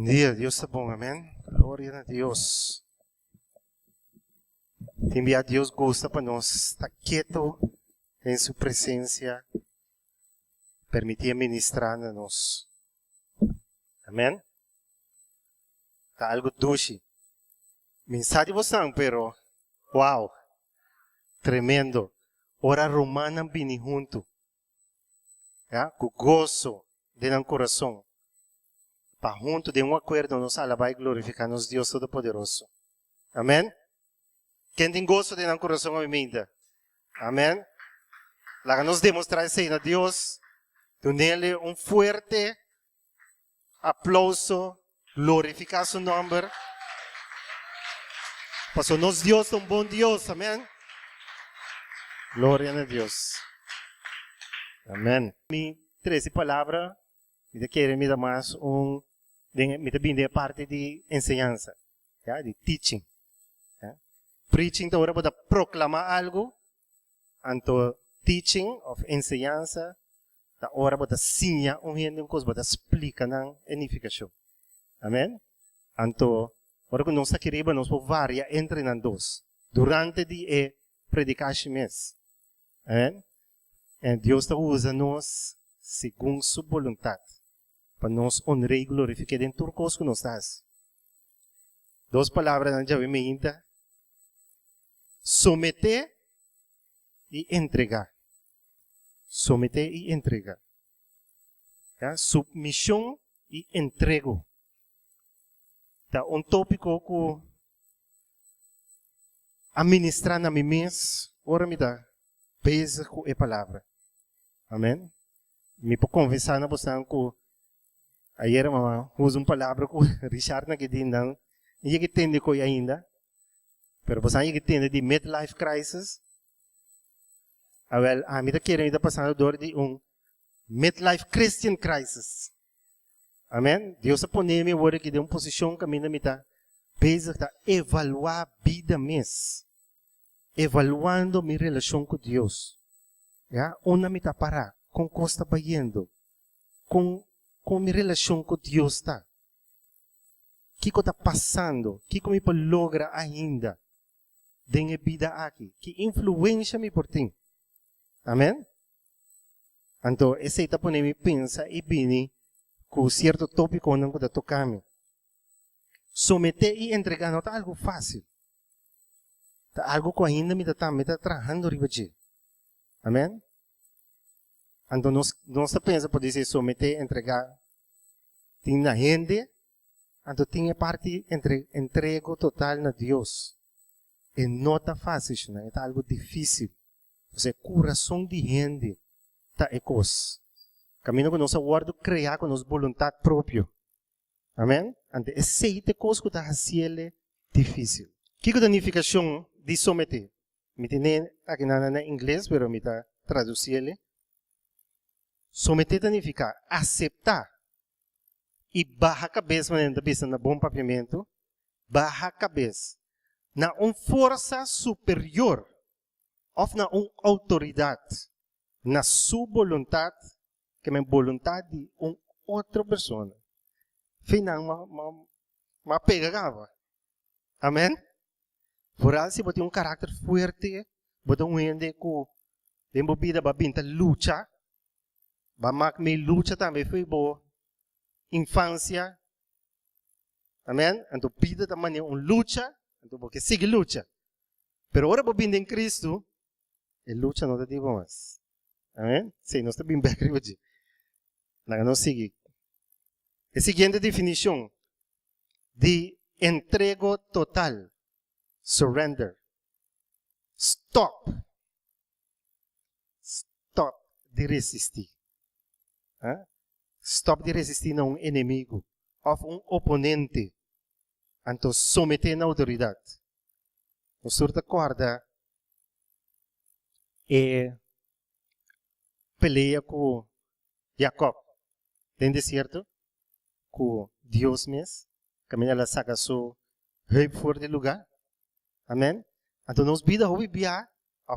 dia, Deus é bom, amém? Glória a Deus. Enviar Deus gosta para nós estar quieto em sua presença, permitir ministrar a nós. Amém? Está algo doce. Mensagem você não, pero, wow, tremendo. Ora romana bini junto. Com gozo dentro do coração. Para junto de acordo, nos alabar e glorificar nos Deus Todo-Poderoso. Amém? Quem tem gozo dentro do coração, amém? Amém? Lá nos demonstrar isso a Deus, dando-lhe forte aplauso, glorificar seu nome. Porque nos Deus é bom Deus, amém? Glória a Deus. Amém. Mi 13 palavras, me quero me dar mais me da parte de ensinança, de teaching. Preaching então para proclamar algo, então teaching of ensinança, da hora para ensinar uma coisa para explicar na edificação. Amém. Então, agora nós queremos nós variar entre nós dois durante a predicação mês. Amém. E Deus está usando nós segundo sua vontade para nós honrar e glorificar em tudo que nós estamos. Duas palavras na já me someter e entregar. Someter e entregar. Submissão e entrego. Tá tópico que administrar na minha mês, ora me dá peso com a palavra. Amém? Me pode conversar na você com ayer mama usa palavra com Richard na que não e que entende coi ainda. Pero você aí que entende de midlife crisis. A mim tá querendo passar dor de midlife Christian crisis. Amém? Deus a põe me agora que de uma posição que a minha tá pesa tá evaluar a vida mês. Evaluando minha relação com Deus. Onde me tá parar? Com que está indo? Com minha relação com Deus está? O que está passando? O que me pode lograr ainda? Dengue vida aqui. Que influência me por ti? Amém? Então, essa etapa me pensa e bem com certo tópico onde eu tocar-me. Someter e entregar não está algo fácil. Está algo que ainda me está trabalhando riba de. Amém? Então, nós pensamos, por dizer, someter e entregar. Tem na gente, então tem a parte entrego total na Deus. E não está fácil, não é algo difícil. Você coração de gente está ecos. Caminho que nós guardo criar com nossa vontade própria. Amém? Então, esse coisa que está fazendo difícil. O que é a significação de someter? Me tem aqui na inglês, mas me está traduzindo. Someter significa aceitar e baixar a cabeça, mas na bom papiamento, baixar a cabeça na uma força superior ou na uma autoridade, na sua vontade, que é a vontade de uma outra pessoa. Final, uma pegava. Amém? Por isso, se você tem um caráter forte, você tem um ende que tem vida para pintar luta, para me luta também foi boa infância. Amém? Então, vida também é uma luta, então porque sigue luta. Pero agora, para em Cristo, a luta não está mais. Amém? Sim, nós estamos bem bem hoje. Não sigue. A seguinte definição de entrego total. Surrender. Stop. Stop de resistir. Stop de resistir a um inimigo ou um oponente. Então, someter na autoridade. O surta corda é peleia com Jacob. Tem certo? Com Deus mesmo. Caminha lá saca seu rei fora do lugar. Amém? Então, nós vida houve biar,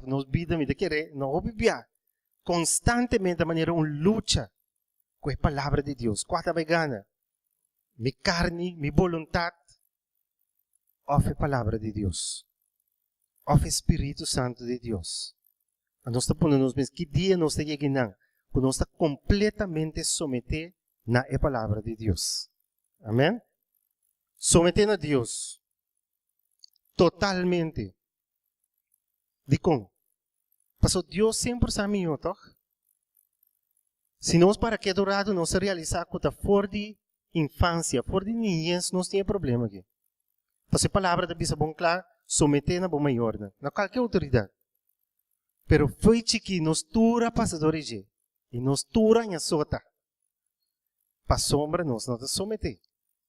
nós vida me de querer, não houve biar. Constantemente, de maneira, uma luta com a palavra de Deus. Quarta vegana. mi carne, mi voluntad, of a palavra de Deus, of Espírito Santo de Deus. A nós está pondo nos mesmos, que dia nós está chegando, quando nós está completamente someter na palavra de Deus. Amém? Someter a Deus, totalmente. De como? Pastor, Deus sempre sabe melhor, toch? Se nós para que adorado nós realizar coisa fora de infância, fora de niñez, nós temos problema aqui. Porque a palavra da Bíblia é bom claro, someter na bom maior, na qualquer autoridade. Pero foi que nós tura passadores de, e nós tura em sota. Para sombra nós não someter,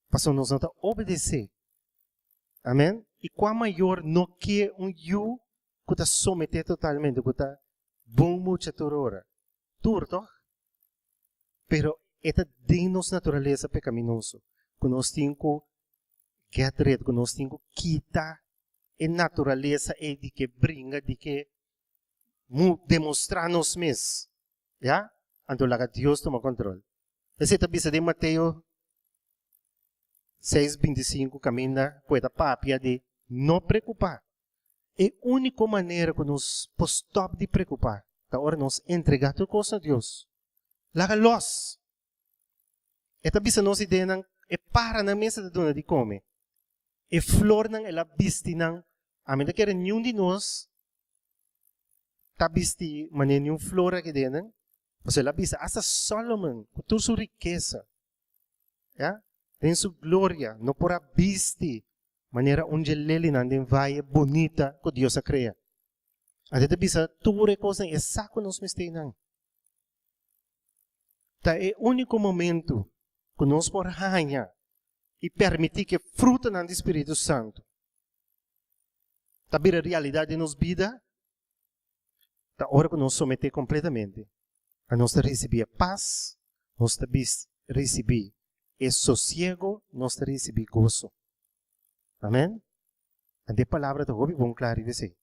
para nós não obedecer. Amém? E qual maior não que eu que está someter totalmente, que está bom muita hora. Turto. Pero esta de nossa natureza pecaminosa, que nós temos que get rid, que nós temos que quitar a natureza de que brinca, de que demonstrar nós mesmos. Já? Então, lá Deus toma controle. Essa é a bisa de Mateus 6:25, caminha, poeta papia de não preocupar. É a única maneira que nós podemos de preocupar. Agora nós entregar tudo coisa a Deus. Laga los. Esta bisa nós ideia é para na mesa de dona de comer. É flor nang ela bisti nang. Amin da kera nenhum de nós tá bisti maneira nenhum flor aqui dentro. Você ela bisa asa Solomon com toda sua riqueza. Ja? Tem sua glória, não porá bisti maneira onde ele não vai bonita que Deus a cria. Até bisa tudo coisa é saco nos mestei nang. Tá é o único momento que nós por ganhar e permitir que fruta do Espírito Santo. Tá vira a realidade de nossa vida. Tá hora que nós someter completamente. A nós receber paz, nós receber sossego, nós receber gozo. Amém? A palavra da Robi bom claro e sei.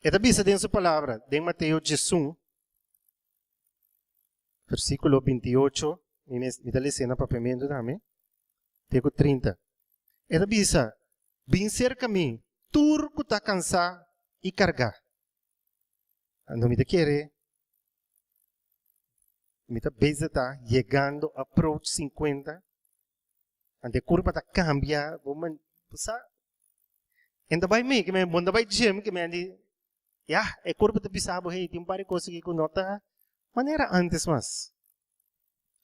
Esta bisa dentro da palavra, de Mateus 18, versículo 28, me dá licença para pimento também. Tego 30. Esta bisa, vencer caminho, turco está cansado e carregar. Ando me querer, me está beza está chegando, approach 50, ande curva está cambia, vamos, sa, ainda vai me, que me, ainda vai gym, que me ande, ya, é curva está bisabo, hey, tem várias coisas que eu nota, maneira antes mas.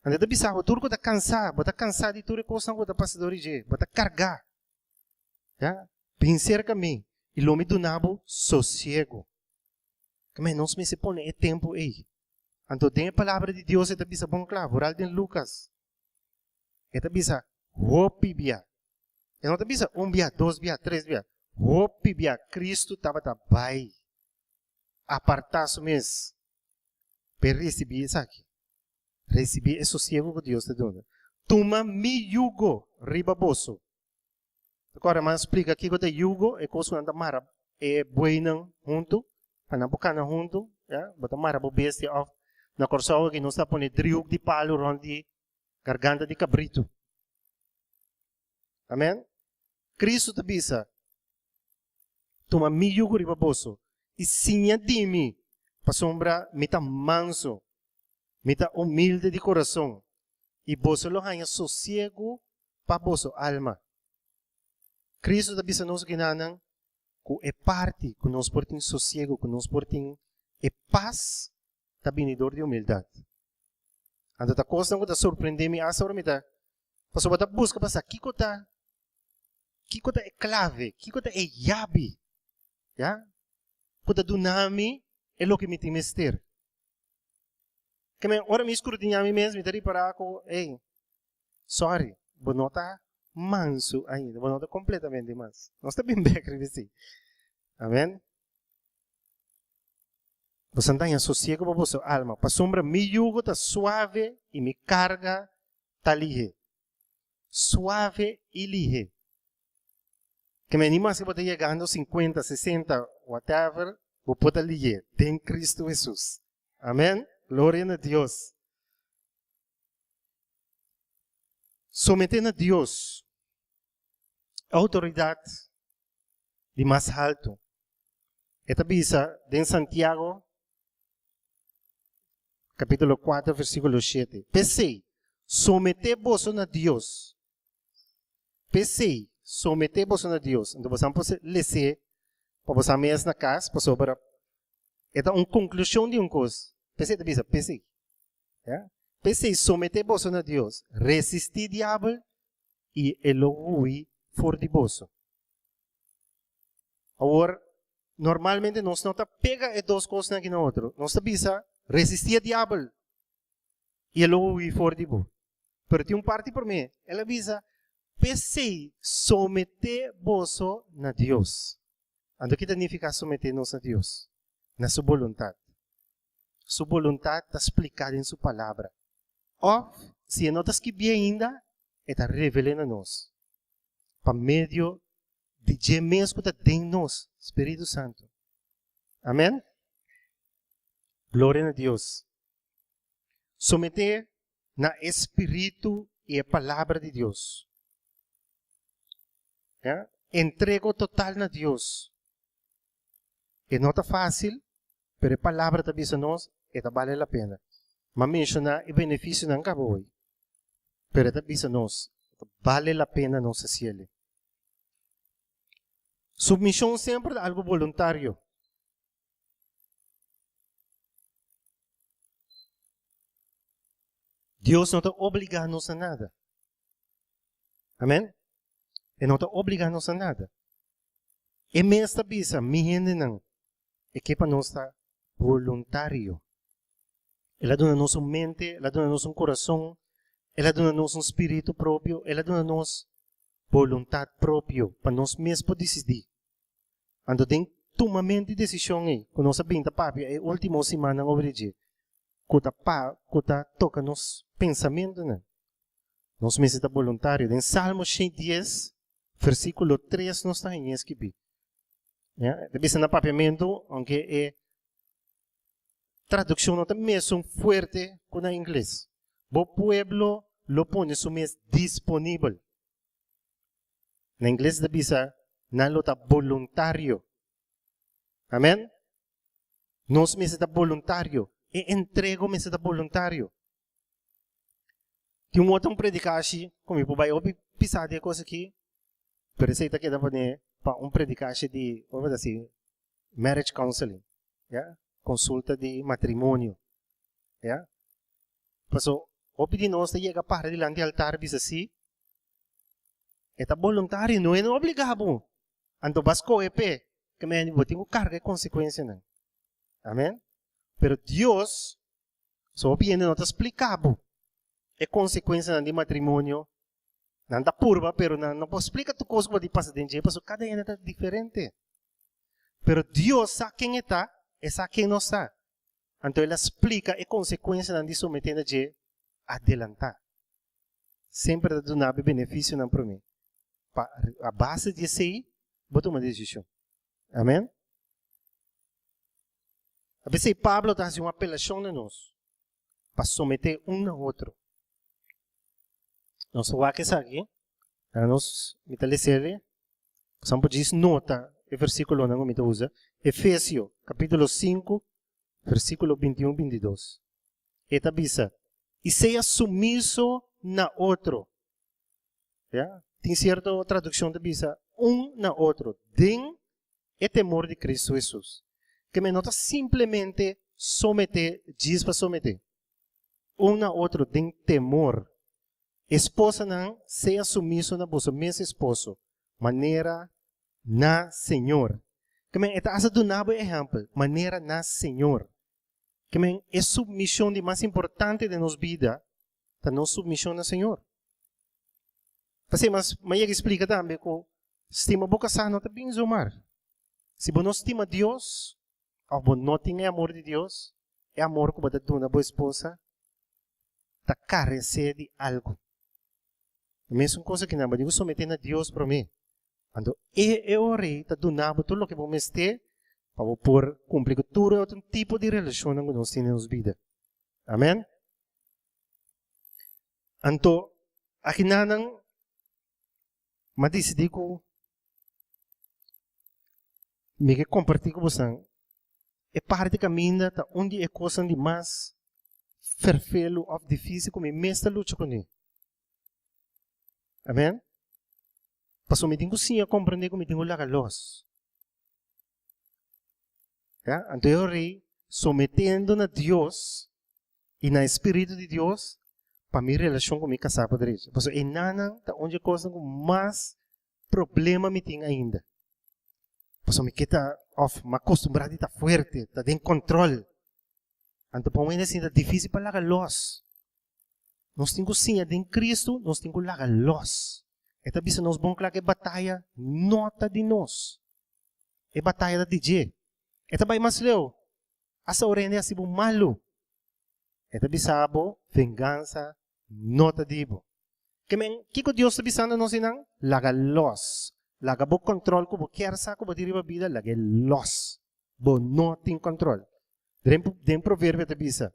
Ande está bisabo, turco está cansado de tudo coisa que está passando hoje, está carregar, ya, vencer caminho, e lo me do nabo sossego. Mas nós me se põe é tempo aí. Então, tem a palavra de Deus, esta bisa bom claro, oral de Lucas. Esta bisa, hopi bia. E não esta bisa, bia, 2 bia, 3 bia. Hopi bia, Cristo estava bai. Apartar-se mesmo. Para receber isso aqui. Receber esse sossego que Deus te dá. Toma mi yugo, ribaboso. Agora, mas explica aqui que o yugo é coisa que anda mara, é buena junto. Panabucana junto, ya, bota marabo bestia of na corsoa que não está pondo driuk de palo rondi garganta de cabrito. Amém? Cristo te bisa, toma mi yugo ribaboso e sinha de mim, para sombra mita manso, mita humilde de coração e boso lo hanya sossego para boso alma. Cristo te bisa nos ginanang que é parte que nós portamos sossego, que nós portamos paz, está vinidor de humildade. Então, a coisa que está surpreendendo me essa hora me está, mas eu vou buscar para que é clave, que é chave, já? Que está dunami é o que me tem mestre. Que me ora me escrutinhar me mesmo, me está para com, ei, sorry, vou notar manso ainda, vou notar completamente manso. Nós está bem bem assim. Amém? Você anda em sossego para você alma. Para sombra, mi yugo está suave e mi carga está lige. Suave e lige. Que me anima se você chegando 50, 60, whatever, vou poder lige. Tem Cristo Jesus. Amém? Glória a Deus. someter a Deus, a autoridade de mais alto. Esta bisa em Santiago, capítulo 4, versículo 7. Pensei, someter-vos a Deus. Pensei, someter-vos a Deus. Então, você pode ler para você mesmo na casa, para sobre. Esta é uma conclusão de uma coisa. Pensei, bisa, pensei. Pensei, someter-vos a Deus. Resistir o diabo e ele huir for de vos. Agora, normalmente nós não pega as duas coisas aqui no outro. Nós bisa resistir ao diabo e ele huir for de vos. Pero tem parte por mim. Ela bisa, pensei, someter-vos a Deus. Ando que significa someter-nos a Deus? Na sua vontade. Sua vontade está explicada em sua palavra. Ou, se não está escrito ainda, está revelando a nós. Para meio de que mesmo está em nós, Espírito Santo. Amém? Glória a Deus. Someter na Espírito e a palavra de Deus. Entrego total a Deus. E não está fácil, mas a palavra está dizendo nós, e vale a pena. Mas menciona o benefício não acabou. Mas está dizendo nós, vale a pena nós fazer. Submissão sempre é algo voluntário. Deus não está obrigando-nos a nada. Amém? Ele não está obrigando-nos a nada. E mesmo esta bisa, me rende não. E que para nós está voluntário. Ela dá-nos uma mente, ela dá-nos um coração, ela dá-nos um espírito próprio, ela dá-nos vontade própria para nós mesmos decidir. Ando tem tomamento de decisão aí, quando nós sabemos que papi é a última semana sobre dia, quando toca nos pensamentos, né? Nós mesmos está voluntário. Em Salmo 110, versículo 3, nós está em escrito. Deve ser na papiamento, aunque é tradução não está mesmo forte como em inglês. O pueblo lo pone su mes disponível. Na inglês deve ser não está voluntário. Amém? Nós mesmos está voluntário. E entrego mesmo está voluntário. Tem um outro predicação, como eu vou pisar de coisa aqui, pero esse aqui dá para um predicação de, vamos dizer assim, marriage counseling, consulta de matrimônio, Paso, o pedi nós chega para diante do altar bis assim, é voluntário, não é obrigado. Anto basco é pé, que me vou ter que carregar consequência não. Amém? Pero Deus só viene não te explicado. É consequência de matrimônio. Não da purva, pero não pode explicar tu coisa que passa dentro de porque cada um é diferente. Pero Deus sabe quem está, e sabe quem não está. Então ele explica a consequência de submeter a adelantar. Sempre dá um benefício não para mim. A base de sei, vou tomar decisão. Amém? A vezes Pablo está fazendo uma apelação a nós para submeter um ao outro. Nós vamos aqui, nós vamos ler, São diz nota, o versículo não me usa, Efésios, capítulo 5, versículo 21 e 22. Esta bisa, e seja sumiso na outro. Tem certa tradução da bisa, na outro, den e temor de Cristo Jesus. Que me nota simplesmente someter, diz para someter. Na outro, den temor. Esposa não seja sumiso na vosso mesmo esposo, maneira na Senhor. Que me esta asa do nabo exemplo, maneira na Senhor. Que me é submissão de mais importante de nossa vida, da nossa submissão na Senhor. Mas explica também que estima boca sana também zomar. Se você não estima Deus, ou você não tem amor de Deus, é amor que você dá na boa esposa, está carecer de algo. A mesma coisa que não, eu someter a Deus para mim. Quando eu orei, está donando tudo o que vamos ter, para por cumprir todo outro tipo de relação que nós temos na nossa vida. Amém? Então, aqui nanang, mas decidi ko, me que compartilhar com você, é parte caminho, tá onde é coisa de mais vervelo ou difícil, como é mesmo luta com ele. Amém? Passo me tenho sim a compreender como me tenho lá los. Ja? Então eu rei, sometendo na Deus e na Espírito de Deus, para minha relação com minha casa para direito. Passo é nana, tá onde é coisa com mais problema me tem ainda. Passo me queda off, me acostumbrado a estar forte, estar em controle. Então para mim assim, é difícil para lá los. Nós temos sim, em Cristo, nós temos lá los. Esta bisa nós bom claro que batalha nota de nós. É batalha da DJ. Esta vai mais leu. Asa orene assim bom malo. Esta bisa abo vingança nota de bo. Que men que Deus está bisando nós inang laga los. Laga bo control ko bo quer sa ko bo diriba vida laga los. Bo not in control. Den provérbio ta bisa.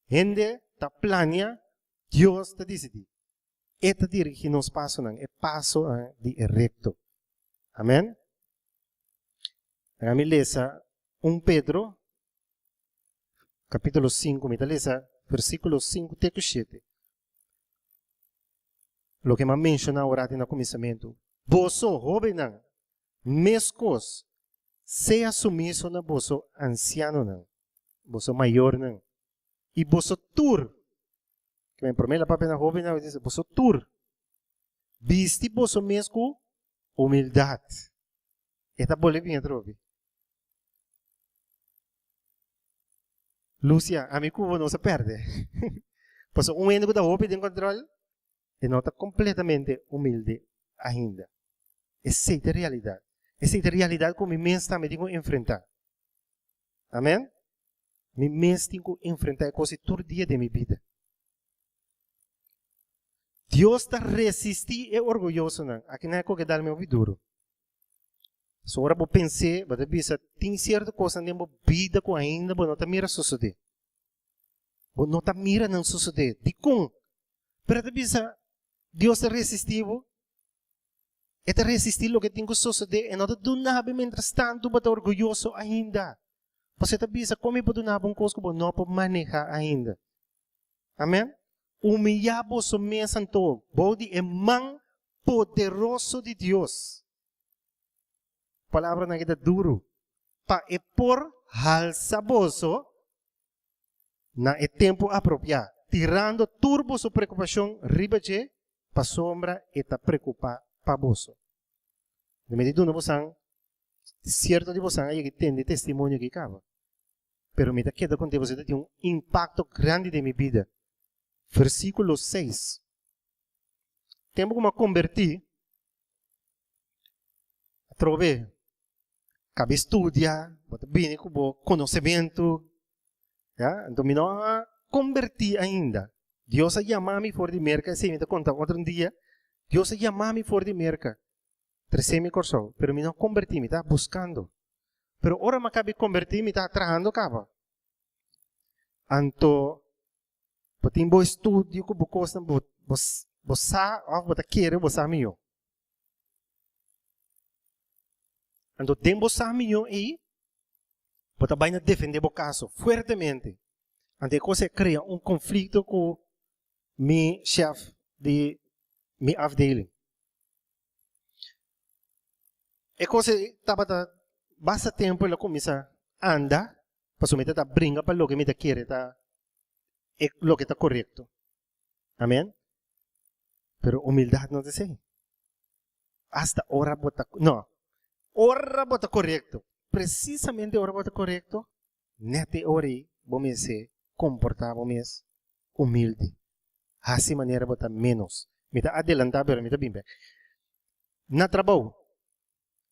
Hende ta plania Deus ta decidi. Esta dirige nos paso nang é paso de recto. Amém? Agora me lesa 1 Pedro capítulo 5, me lesa versículo 5 até 7. Lo que me menciona ahora no começamento. Vosso jovem nang mescos sea sumiso na vosso anciano nang, vosso maior nang. E vosso tur que me promete a papel jovem não diz vosso tur viste vosso mesmo humildade. Esta bole bem trobe. Lúcia, a mim cubo não se perde. Pois um endo da jovem tem controle e não está completamente humilde ainda. Essa é a realidade. Essa é a realidade que me mesmo me tenho que enfrentar. Amém? Me mesmo tenho que enfrentar quase todo dia de minha vida. Deus está resistindo e orgulhoso não. Aqui não é que dá meu duro. Só agora eu pensei, mas tem certa coisa na minha vida que ainda não está mira suceder. Não está mira não suceder. De como? Pero Deus está resistindo. Está resistindo o que tem que suceder. E não está dando nada, mientras tanto, mas está orgulhoso ainda. Você está pensando como eu posso dar uma coisa que eu não posso manejar ainda. Amém? Humilhamos o meu santo. Bode é mão poderoso de Deus. Palavra na que duro. Pa é por alçaboso na é tempo apropriado. Tirando turbo sua preocupação ribaje pa sombra e ta preocupa pa boso. De medida no bosan certo de bosan aí que tem de testemunho que acaba. Pero me queda com você tem um impacto grande de minha vida. Versículo 6. Tempo que me converti, trove, cabe estudia, bem com conhecimento, já, então me não converti ainda. Deus a chamar-me fora de merca, se me conta outro dia, Deus a chamar-me fora de merca, 13 corso, pero me não converti, me está buscando. Pero ora me cabe convertir, me está trabajando cava. Anto Patim bo estudio ko bukosan bosa of bota querer bosa mio. Ando tem bosa mio e bota vai na defender o caso fortemente. Ante coisa cria conflito com mi chef de mi afdeling. E coisa tava basta tempo ela começa a andar, para somente tá brinca para lo que me tá querer tá é lo que está correto. Amém? Pero humildade não diz. Hasta hora bota, não. Hora bota correto. Precisamente hora bota correto. Nete ori, vamos se comportar, vamos humilde. Assim maneira bota menos. Me tá adelantar, pero me tá bem. Na trabalho,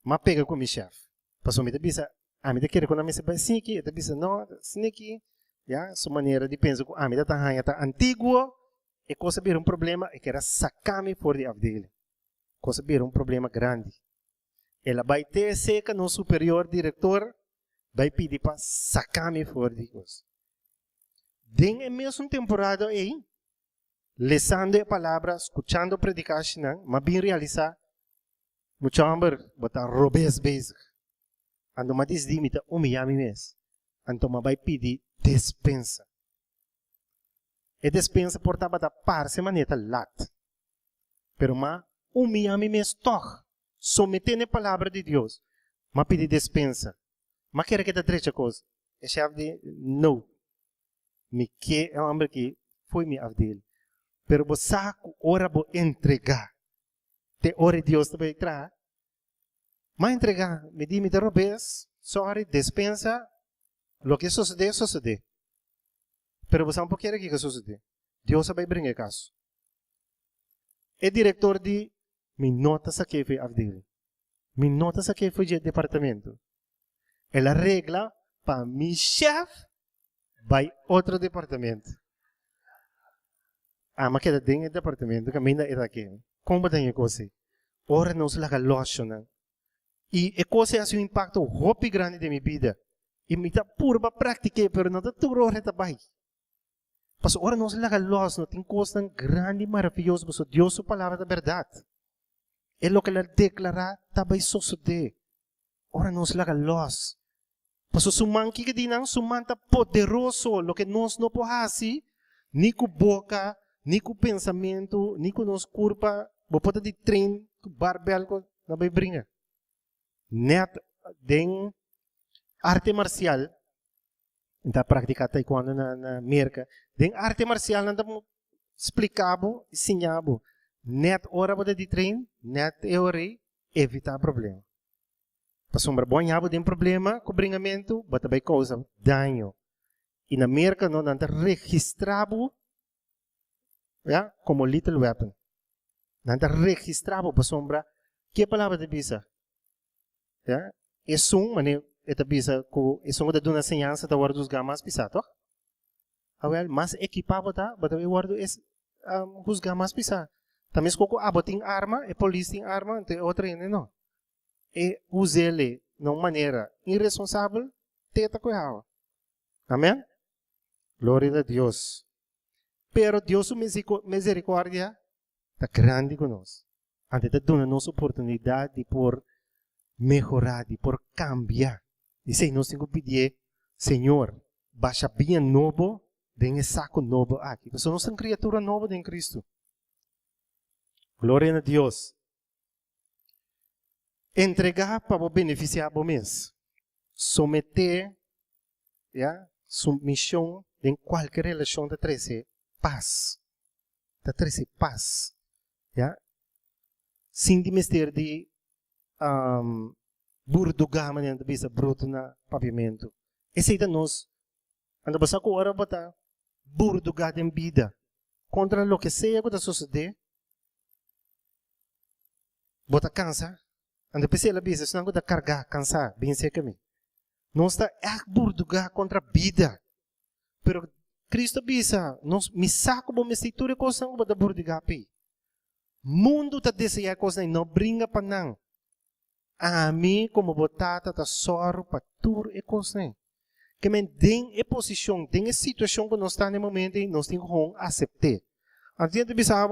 ma pega com meu chefe. Passou me tá bisa, me tá querer quando me se vai sim aqui, tá bisa não, sim aqui. Ya, sua maneira de pensar, me dá tão tá antigo, e coisa ver problema, e quer sacar-me fora de dele. Coisa ver problema grande. Ela vai ter seca no superior diretor, vai pedir para sacar-me fora de coisa. Den é mesmo temporada aí, lesando a palavra, escutando a predicação, mas bem realizar, muito amor, botar robes bezig. Ando ma desdimita humilhar me mes. Ando ma vai pedir despensa. E despensa portava da par semaneta lat. Pero ma humilhar me mes toch. Someter na palavra de Deus. Ma pedir despensa. Ma quer que da trecha coisa. E chave de no. Me que é um homem que foi me avdele. Pero bo saco ora bo entregar. Te ore Deus te vai entrar. Mas entregar, me di, me derrubes, sorry, despensa, lo que sucede, sucede. Pero você não pode querer que sucede. Deus vai brincar caso. O diretor de, me nota sa que foi avdele. Me nota sa que foi de departamento. Ela regla para mi chefe, vai outro departamento. Ah, mas queda dentro do departamento, que ainda é daqui. Como tem coisa? Ora não se laga locionando. E a coisa é um impacto muito grande na minha vida. E me dá pura prática, mas não dá tudo hora também. Mas ora não se laga los, não tem coisa grande e maravilhosa, mas Deus sua palavra da verdade. É o que ela declara, também sucede. Ora não se laga los. Mas o suman que dinang sumanta poderoso, o que nós não podemos fazer, nem com boca, nem com pensamento, nem com nossa curva, não pode de trem, com barbel, não vai brincar. Net den arte marcial, da prática taekwondo na América, den arte marcial nanda mo explicabo, ensinabo, net ora boda de trein, net teoria, evitar problema. Pasombra bom yabo den problema, cobringamento, bota vai causa dano. E na América não nanda registrabo, ja, como little weapon. Nanda registrabo pasombra, que palavra de bisa? Ja, esung mane eta bisa ko esung da duna enseñanza da guardo os gamas pisa to. Awel mas equipado ta, bota we guardo es os gamas pisa. Também ko aboting arma, e polícia arma, te outra ene no. E usele não maneira irresponsável, teta ko hawa. Amém? Glória a Deus. Pero Deus su misericórdia está grande conosco. Ante da duna nos oportunidade de por mejorar, de por cambiar. Dice, nós temos que pedir, Senhor, baixa bem novo, den saco novo aqui. Porque nós somos criatura nova em Cristo. Glória a Deus. Entregar para beneficiar o mês. Someter, ja, submissão em qualquer relação de trazer paz. De trazer paz. Ja? Sem de mister de burduga man bisa bruto na pavimento. Esse é nós anda basa ko ora bata burduga dem vida contra lo que sea que suceder. Bota cansa, anda pese la bisa senão da carga cansa, bem sei que nós está burduga contra vida. Pero Cristo bisa, nós me saco bom mistura coisa não bota burduga pe. Mundo tá desejar coisa não brinca panang. A mim, como botata, tá soro para tudo e coisa. Que men tem a posição, tem a situação que nós estamos no momento e nós temos que aceitar. Antes de pensar,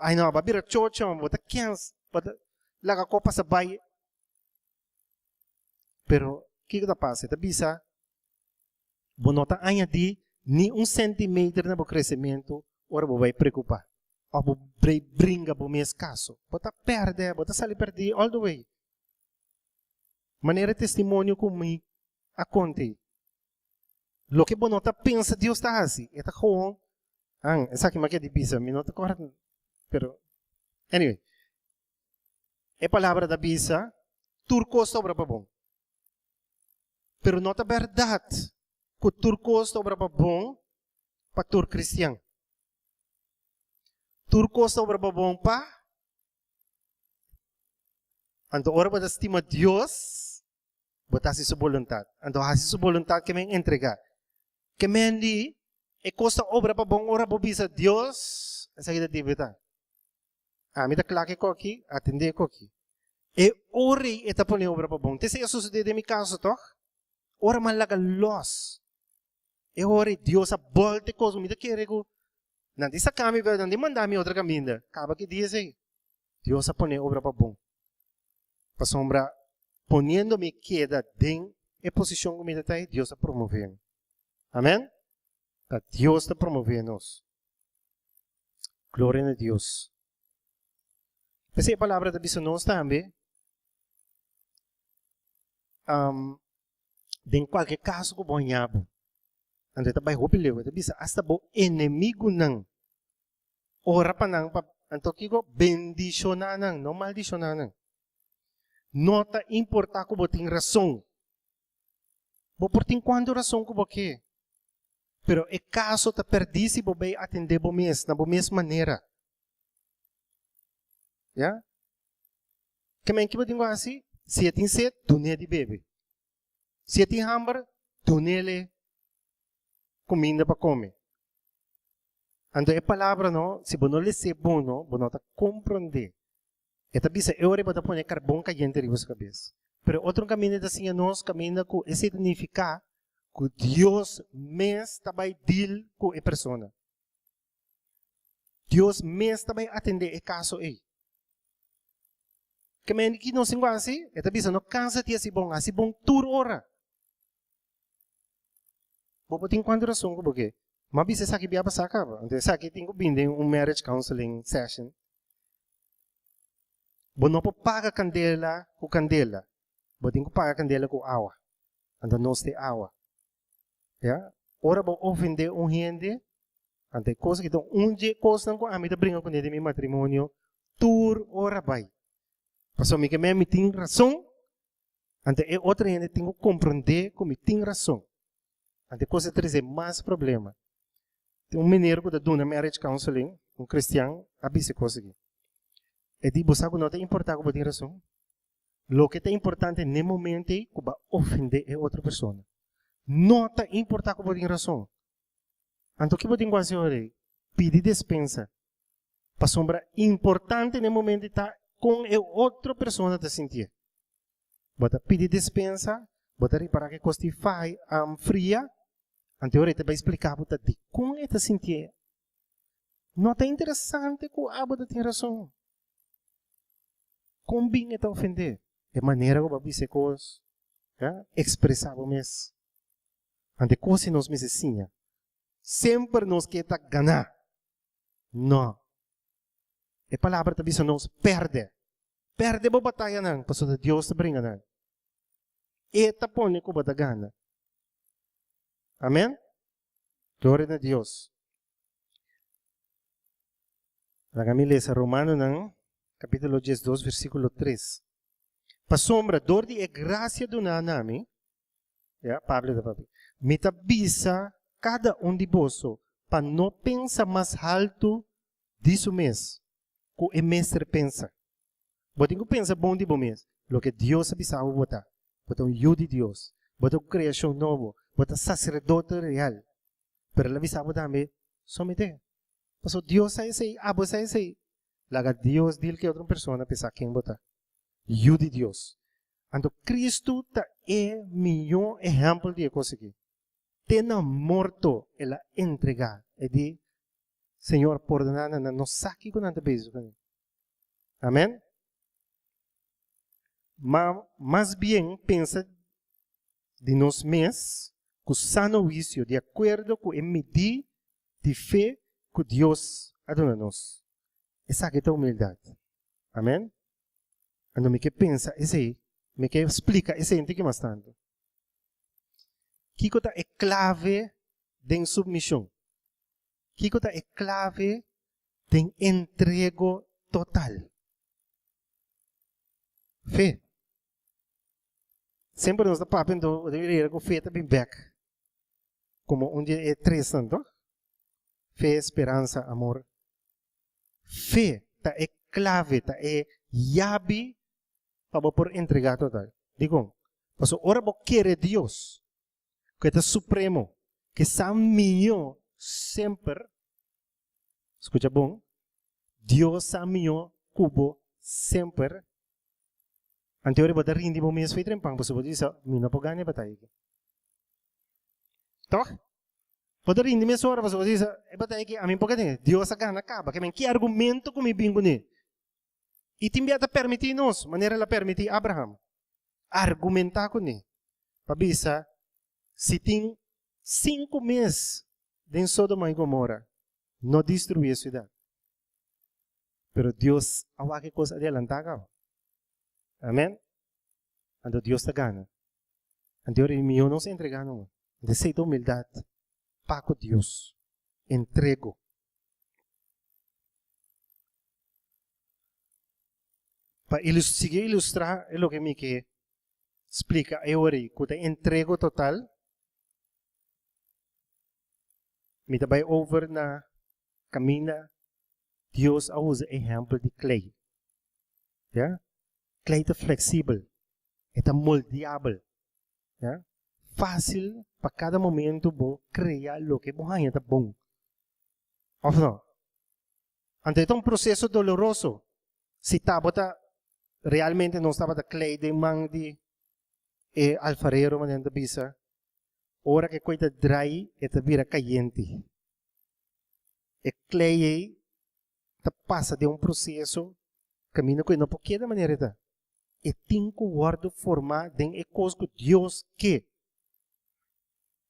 ai não, vai virar chocha, bota quens, bota laga copa sa bay. Pero, que está passando? Tá bisa, bonota añadir ni centímetro na crescimento, ora vai preocupar. Ou vai brinca bo meu caso. Bota perde, bota sali perder all the way. Maneira testemunho comigo aconte. Lo que bonota pensa Deus está assim. Eta com essa aqui maquia de bisa, me nota correto. Pero anyway. É palavra da bisa, turco sobra para bom. Pero nota verdade. Que turco sobra para bom para tur cristiano. Turco sobra para bom para então ora para estima Deus. Botar sua vontade. Então, a sua vontade que me entregar. Que me di, e costa obra para bom, ora para bisa Deus, essa aqui da divita. Ah, me dá claque aqui, atender aqui. E ori eta pone obra para bom. Te sei suceder de mi caso, toch? Ora malaga los. E ori Deus a volte coisa, me dá querer Nanti sa kami, nanti mandami outra caminda. Acaba que diz aí. Deus a pone obra para bom. Para sombra, poniendo-me queda em a posição que me está aí, Deus a promover. Amém? Deus está promovendo nos. Glória a Deus. Essa palavra da bispo nós também. Em qualquer caso que bom yabo. Ando tá bairro peleu, tá bisa hasta bo inimigo nang. Ora pa nang pa anto kiko bendicionar nang, não maldicionar nang. Nota importa ko boting razão. Bo porting quando razão ko boque. Pero e caso ta perdisi bo bay atender bo mes na bo mes maneira. Ya? Kemen que boting assim, se tem sede, tu ne de bebe. Se tem hambre, tu nele comida para comer. Ando é palavra não, se você não lhe se bom não, você não está compreender. Esta bisa eu ore para pôr carbono caliente em sua cabeça. Pero outro caminho assim nós caminha com esse significa que Deus mesmo está vai deal com a pessoa. Deus mesmo está vai atender o caso aí. Caminho que não se igual assim, esta bisa não cansa de assim bom tur hora. Bobo tem quanto razão ko porque mas bisa sa kibiya pa saka ba ante sa ki tingo binde marriage counseling session bo no po paga candela ku candela bo tingo paga candela ku awa ando no ste awa ya ora bo ofende gente ante coisa que então je coisa ko amita brinca com de mi matrimonio tur ora vai passo mi que me tem razão ante e outra gente tingo compreender como tem razão. Ante coisa trazer mais problema. Tem mineiro que dá na marriage counseling, cristiano, abise coisa aqui. E diz, você não tem importar com a razão. Lo que é importante no momento é que vai ofender a outra pessoa. Não tem importar com a razão. Então, o que você tem que fazer? Pedir dispensa. Para sombra importante no momento está com a outra pessoa te sentir. Você pedir dispensa, você reparar que coisa faz fria. Anteriormente vai explicar para ti como é que sentir. Não é interessante que o abo tem razão. Como bem é te ofender? É maneira que vai dizer coisas, expressar o mês. Ante coisas nos mesecinha. Sempre nos quer ganhar. Não. A palavra te diz nos perde. Perde a batalha não, para Deus te brinca não. E te põe com a gana. Amém? Glória a Deus. Kami lesa Romano ng capítulo 12, versículo 3. Pasombra, dor de graça do nanami, Pablo da Pablo, metabisa cada de boso, para não pensar mais alto disso mês, que o mestre pensa. Botinho pensa bom de bom mês, lo que Deus avisava botar, botar um de Deus, botar criação novo, botar sacerdote real. Pero la avisaba também, somete. Paso Deus sai sei, abo sai sei. Laga Deus dil que outra pessoa pensa quem botar. You de Deus. Ando Cristo ta é melhor exemplo de coisa aqui. Tena morto ela entregar. É de Senhor por nada não saque com nada beijo. Amém? Mas bem pensa de nós mesmos com sano juízo, de acordo com a medida de fé que Deus adora-nos. Essa é a humildade. Amém? Quando me que pensa, me que explica, esse é que mais tanto. Que é clave de submissão. Que é clave de entrego total. Fé. Sempre nos dá papel de que fé também back. Como onde é três, não? Fé, esperança, amor. Fé é clave, é chave para por entregar total. Digo, mas ora você quer Deus, que é supremo, que sabe melhor sempre. Escuta bom? Deus sabe melhor cubo sempre. Anterior você rinde bom mês feito em pão, você pode dizer, mina por ganhar batalha. Toch? Pode rir de minha sora, você diz, é para que a mim porque Deus acaba, que argumento comigo bingo ne. E também está permitir nós, maneira ela permitir Abraham argumentar com ele. Para bisa, se tem 5 meses em Sodoma e Gomorra, não destruir a cidade. Pero Deus, há que coisa adelantada. Amém? Então Deus está ganhando. Então eu não se entregando. Desejo humildade. Pago Deus. Entrego. Para seguir ilustrar, é o que me quer explica. Eu ori, que entrego total. Me vai over na camina. Deus usa exemplo de clay. Ja? Clay é flexível. É moldeável. Ja? Fácil para cada momento bom criar o que bom é bom. Ou não? Ante é um processo doloroso. Se estava realmente não estava clay de mão de alfarero manendo bisa. Ora que coisa dry é vira caliente. E clay passa de um processo caminho que não pode da maneira da. E tem que guardar formar de coisa que Deus quer.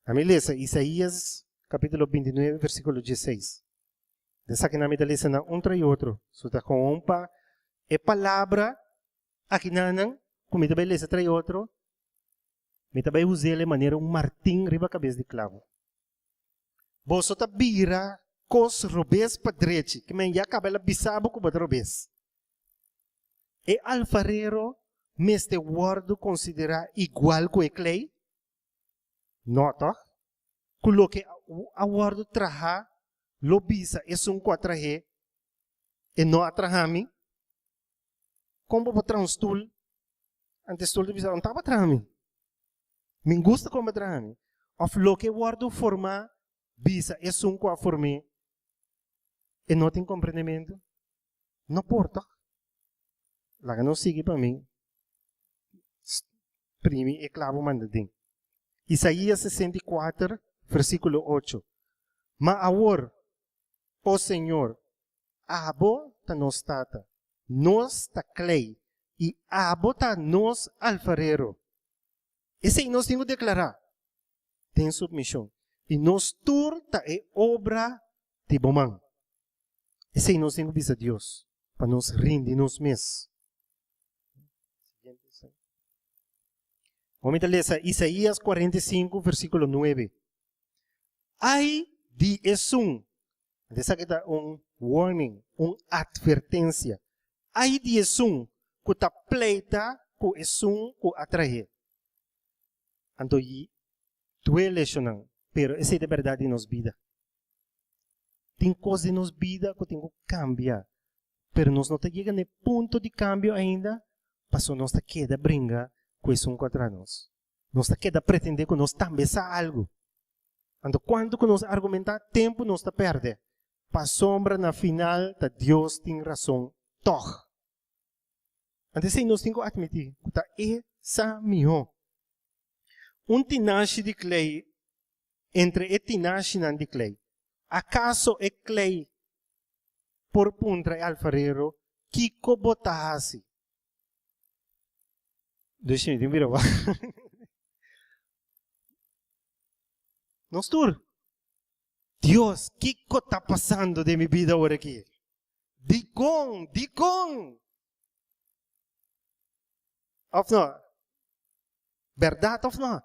A minha lesa, Isaías, capítulo 29, versículo 16. Dessa que na minha lesa na um e outro. Suta com umpa, palavra, aqui nanan, como me lesa trai outro, me também usei de maneira martim riba a cabeça de clavo. Boso ta bira, cos robes padrete, que me já cabela bisabo com robes. E alfarero, meste guardo considera igual com o clay? Nota, coloque a guardo traha, lo bisa é quatrahe, e não atrahami. Como para um stool, antes stool de bisa, não estava atrahami. Me gusta como atrahami. Of lo que guardo forma, bisa é qua forme, e não tem compreendimento. Não porta. Lá que não sigue para mim. Primi e clavo mandadinho. Isaías 64, versículo 8. Ma awor, ó Senhor, abo ta nos tata, nos ta clay, e abo ta nos alfarero. Esse nós temos que declarar. Tem submissão. E nos turta é obra de bomão. Esse nós temos que dizer a Deus, para nos render nos mesmos. Vamos ler Isaías 45, versículo 9. Ai de esum. Essa aqui está warning, advertência. Ai de esum, que está pleita, que esum, que atrair. Então, duele isso não. Pero essa é a verdade em nossa vida. Tem coisas em nossa vida que tem que cambiar. Pero nós não chegamos no ponto de cambio ainda, para nós queda brincar com isso contra nós. Nós queda pretender que nós também sa algo. Então, quando que nós argumentar, tempo nós perde. Para sombra na final, tá Deus tem razão, toch. Então, assim, nós temos que admitir que essa melhor. Tinache de clay, entre o tinache de clay. Acaso é clay por puntra e alfarero, Kiko botahasi. Deixa eu ver. Nos tur. Deus, o que está passando de minha vida agora aqui? Dicon. Of não? Verdade of não?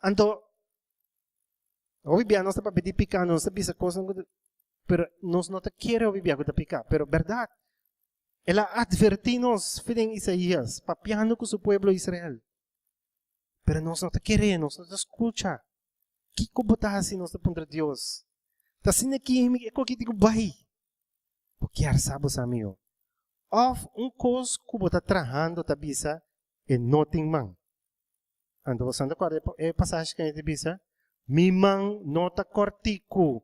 Então, obviamente, nós estamos pedindo picar, nós estamos coisas, pero nós não queremos obviamente picar, pero verdade. Ela advertiu-nos, em Isaías, papiando com o povo de Israel. Pero nós não queremos, nós não escuta. Que botar assim nós contra Deus? Tá assim aqui, é que digo, vai. Porque sabes, amigo. Of coisa que você está trajando, tá bisa, e não tem mão. Então, você não corre, é passagem que a gente bisa, mi mão não está cortico.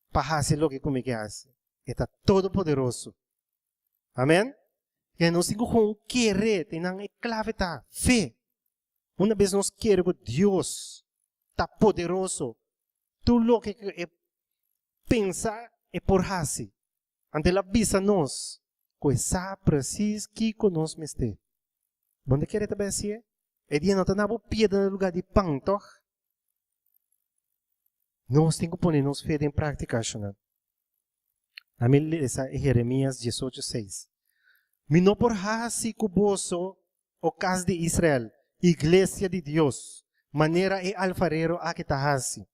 Para fazer o que comigo faz. Está todo poderoso. Amém? E nós temos que querer, tem a clave tá fé. Uma vez nós queremos que Deus está poderoso tu lo que pensa é por hasi. Ante la visa nos, que sabe preciso que conosco este. Onde quer também ser? É dia não tá na piedra no lugar de pão, toch? Nós temos que pôr nos fé em prática, não? A mim essa é Jeremias 18:6. Mi não por hasi cuboso o casa de Israel, igreja de Deus, maneira é alfarero a que tá hasi.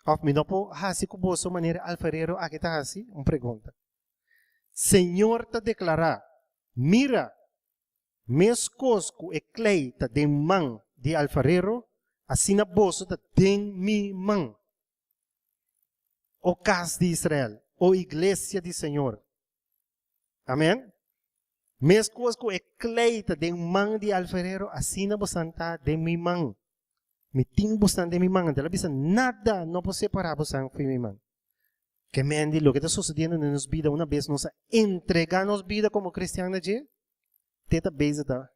Of mi não por hasi cuboso maneira alfarero a que tá hasi? Uma pergunta. Senhor te declara, mira, mes cosco e clay ta den man de alfarero, assim na bolsa ta den mi man. O casa de Israel, o igreja de Senhor. Amém? Mes cosco e clay ta den man de alfarero, assim na bosanta den mi man. Mi ting bosan de mi man, dela bisa nada não pode separar bosan foi mi man. Que mendi lo que está sucediendo en nuestra vida una vez nos entregamos vida como cristianos allí, teta vez da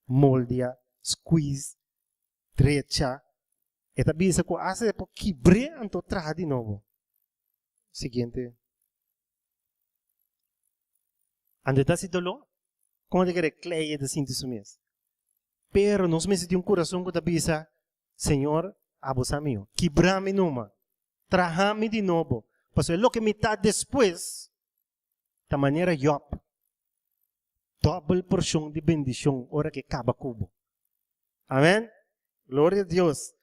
moldia, squeeze, derecha, esta vez que hace por quibre anto traje de nuevo. Siguiente. Ande está si dolor, como de que clay de sinto su mes. Pero nos meses de un corazón que te avisa, Señor, abusa mío, quibrame numa, trajame de nuevo. Pues lo que me está después, de manera Job, doble porción de bendición, ahora que acaba cubo. Amén. Gloria a Dios.